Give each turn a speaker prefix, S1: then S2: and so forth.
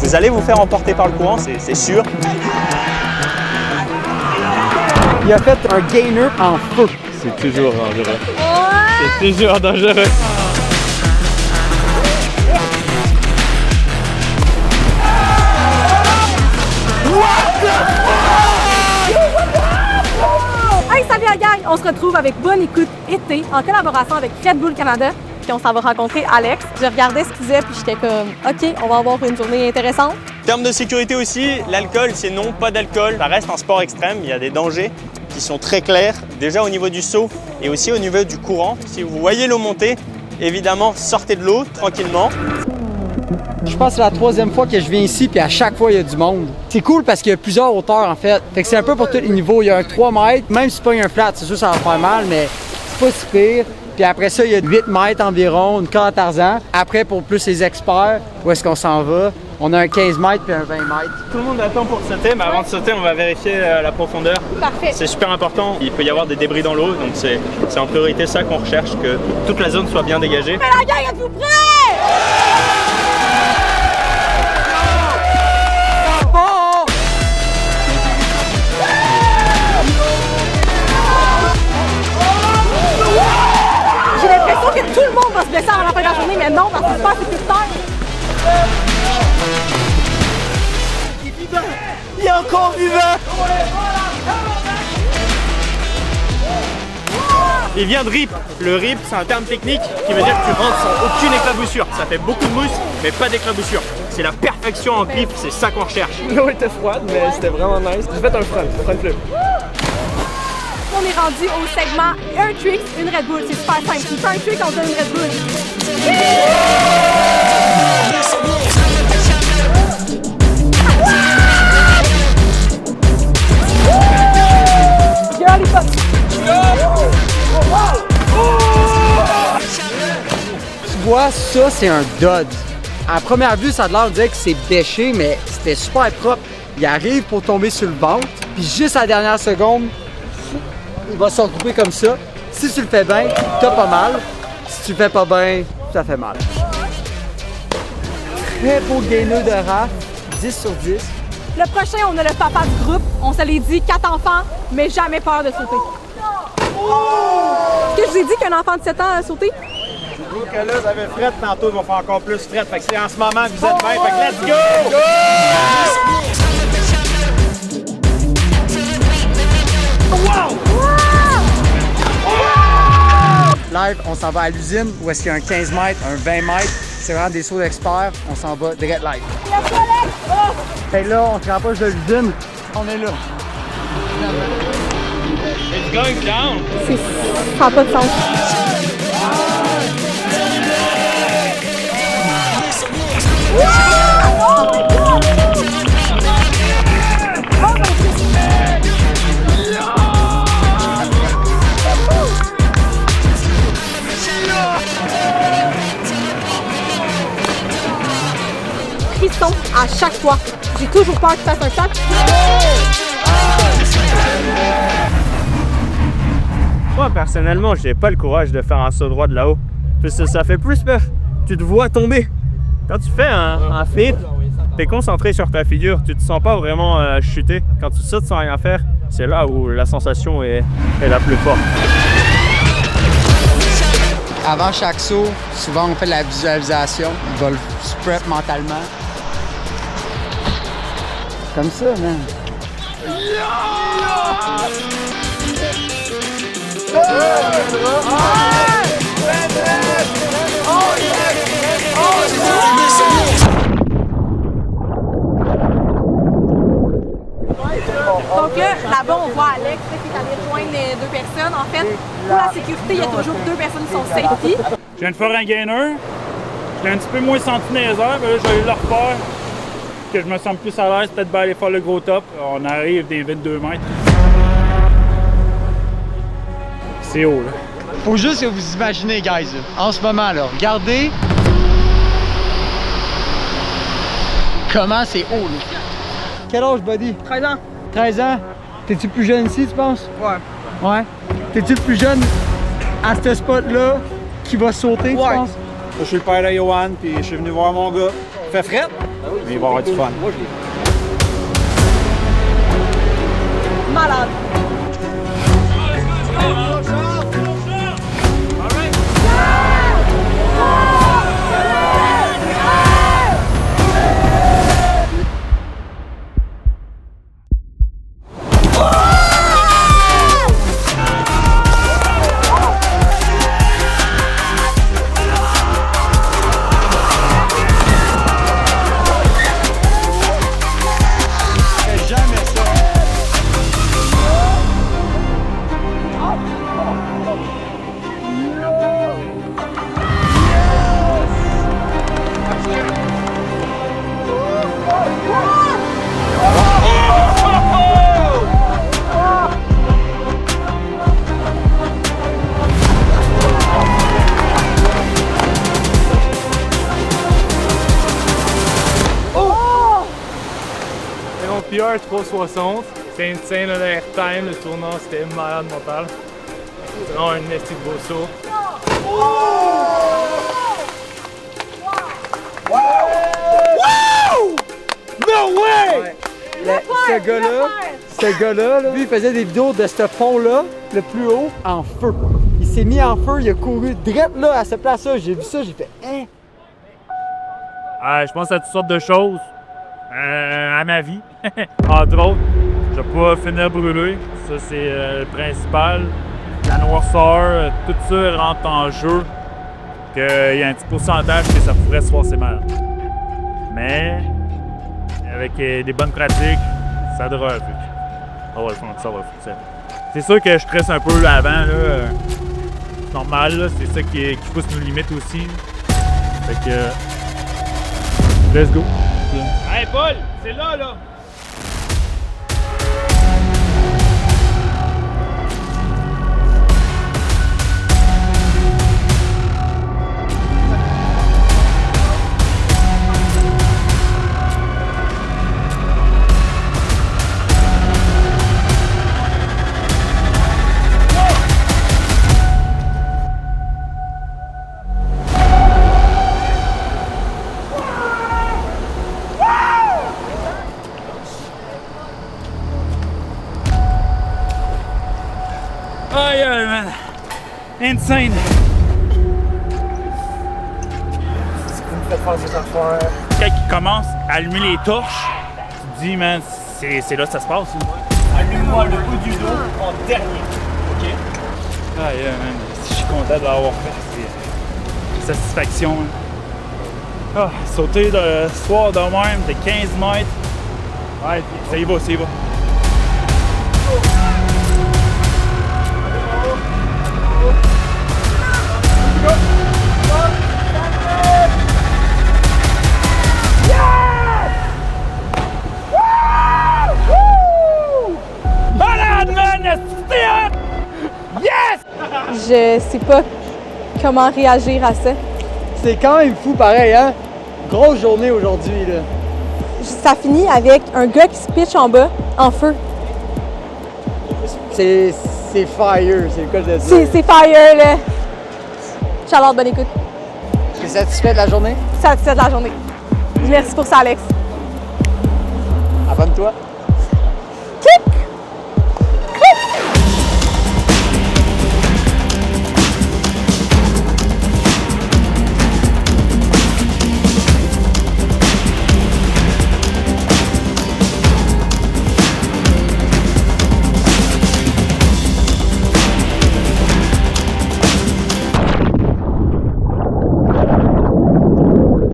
S1: Vous allez vous faire emporter par le courant, c'est sûr.
S2: Il a fait un gainer en feu.
S3: C'est toujours dangereux. C'est toujours dangereux.
S4: Hey, salut la gang! On se retrouve avec Bonne Écoute été en collaboration avec Red Bull Canada. Puis on s'en va rencontrer Alex. Je regardais ce qu'il faisait puis j'étais comme OK, on va avoir une journée intéressante.
S1: En termes de sécurité aussi, l'alcool, c'est non, pas d'alcool. Ça reste un sport extrême, il y a des dangers qui sont très clairs. Déjà au niveau du saut et aussi au niveau du courant. Si vous voyez l'eau monter, évidemment, sortez de l'eau tranquillement.
S2: Je pense que c'est la troisième fois que je viens ici, puis à chaque fois, il y a du monde. C'est cool parce qu'il y a plusieurs hauteurs, en fait. Fait que c'est un peu pour tous les niveaux. Il y a un 3 mètres, même si c'est pas un flat, c'est sûr que ça va faire mal, mais c'est pas si pire. Puis après ça, il y a 8 mètres environ, une corde à Tarzan. Après, pour plus les experts, où est-ce qu'on s'en va? On a un 15 mètres puis un 20 mètres.
S3: Tout le monde attend pour sauter, mais avant de sauter, on va vérifier la profondeur.
S4: Parfait.
S3: C'est super important. Il peut y avoir des débris dans l'eau, donc c'est en priorité ça qu'on recherche, que toute la zone soit bien dégagée.
S4: Mais la gang, êtes-vous prêts? J'ai l'impression que tout le monde va se blesser avant la fin de la journée, mais non, parce que c'est pas assez plus tard.
S2: Il est encore vivant!
S3: Il vient de RIP. Le RIP, c'est un terme technique qui veut dire que tu rentres sans aucune éclaboussure. Ça fait beaucoup de mousse, mais pas d'éclaboussure. C'est la perfection en grip, c'est ça qu'on recherche.
S5: L'eau était froide, mais c'était vraiment nice. J'ai fait un front flip.
S4: On est rendu au segment un trick, une Red Bull. C'est super simple. Tu fais un trick, on te donne une Red Bull.
S2: Tu vois, ça, c'est un dodge. À première vue, ça a l'air de dire que c'est bêché, mais c'était super propre. Il arrive pour tomber sur le ventre, puis juste à la dernière seconde, il va se regrouper comme ça. Si tu le fais bien, t'as pas mal. Si tu le fais pas bien, ça fait mal. Très beau gainer de raf, 10 sur 10.
S4: Le prochain, on a le papa du groupe. On se l'est dit, 4 enfants, mais jamais peur de sauter. Est-ce que je vous ai dit qu'un enfant de 7 ans a sauté?
S5: Je trouve que là, vous avez fret, tantôt, ils vont faire encore plus fret. Fait que c'est en ce moment que vous êtes bien. Fait que let's go!
S2: Live, on s'en va à l'usine où est-ce qu'il y a un 15 mètres, un 20 mètres. C'est vraiment des sauts d'experts. On s'en va direct live. Et là, on se rapproche de l'usine. On est là.
S3: It's going down.
S4: Ça n'a pas de sens. Frisson à chaque fois. J'ai toujours peur qu'il fasse un sac.
S3: Moi, personnellement, j'ai pas le courage de faire un saut droit de là-haut. Parce que ça fait plus peur. Tu te vois tomber. Quand tu fais un flip, t'es concentré sur ta figure. Tu te sens pas vraiment chuter. Quand tu sautes sans rien faire, c'est là où la sensation est la plus forte.
S2: Avant chaque saut, souvent on fait de la visualisation. On va le prep mentalement. Comme ça, man.
S4: Donc là-bas, on voit Alex qui est allé rejoindre les 2 personnes. En fait, pour la sécurité, il y a toujours 2 personnes qui sont safety.
S6: Je viens de faire un gainer. J'étais un petit peu moins senti dans les airs, mais là, je vais le refaire. Que je me sens plus à l'aise, peut-être aller faire le gros top. On arrive des 22 mètres. C'est haut, là.
S2: Faut juste que vous imaginez, guys, là, en ce moment, là, regardez comment c'est haut, là. Quel âge, buddy?
S4: 13 ans.
S2: 13 ans? T'es-tu plus jeune ici, tu penses?
S4: Ouais.
S2: Ouais. T'es-tu le plus jeune à ce spot-là qui va sauter, tu penses?
S5: Je suis le père de Johan, puis je suis venu voir mon gars. Il fait fret, mais il va avoir du fun.
S4: Malade.
S3: PR 360, c'est insane, le airtime, le tournant, c'était malade mental. C'est vraiment un esti de beau saut.
S5: No way!
S2: Ce gars-là, lui, il faisait des vidéos de ce pont-là, le plus haut, en feu. Il s'est mis en feu, il a couru direct là, à cette place-là. J'ai vu ça, j'ai fait « Hein? »
S3: Je pense à toutes sortes de choses. À ma vie, entre autres. Je vais pas finir brûlé. Ça, c'est le principal. La noirceur, tout ça rentre en jeu. Qu'il y a un petit pourcentage que ça pourrait se passer mal. Mais avec des bonnes pratiques, ça devrait faire. Ça va faire. C'est sûr que je stresse un peu avant. Là. C'est normal, là. C'est ça qui pousse nos limites aussi. Fait que. Let's go.
S5: Hey Paul, c'est là, là!
S6: Aïe, aïe, man. Insane. Quand il commence à allumer les torches, tu te dis, man, c'est là que ça se passe.
S5: Allume-moi le bout du dos en dernier, OK?
S6: Aïe, man. Je suis content de l'avoir fait. C'est satisfaction. Ah, sauter le soir de même de 15 mètres. Ouais, ça y va, ça y va.
S4: Je sais pas comment réagir à ça.
S2: C'est quand même fou pareil, hein? Grosse journée aujourd'hui, là.
S4: Ça finit avec un gars qui se pitche en bas, en feu.
S2: C'est fire, c'est le cas de dire.
S4: C'est fire, là. Charlotte, bonne écoute.
S2: T'es satisfait de la journée?
S4: Satisfait de la journée. Merci pour ça, Alex.
S2: Abonne-toi.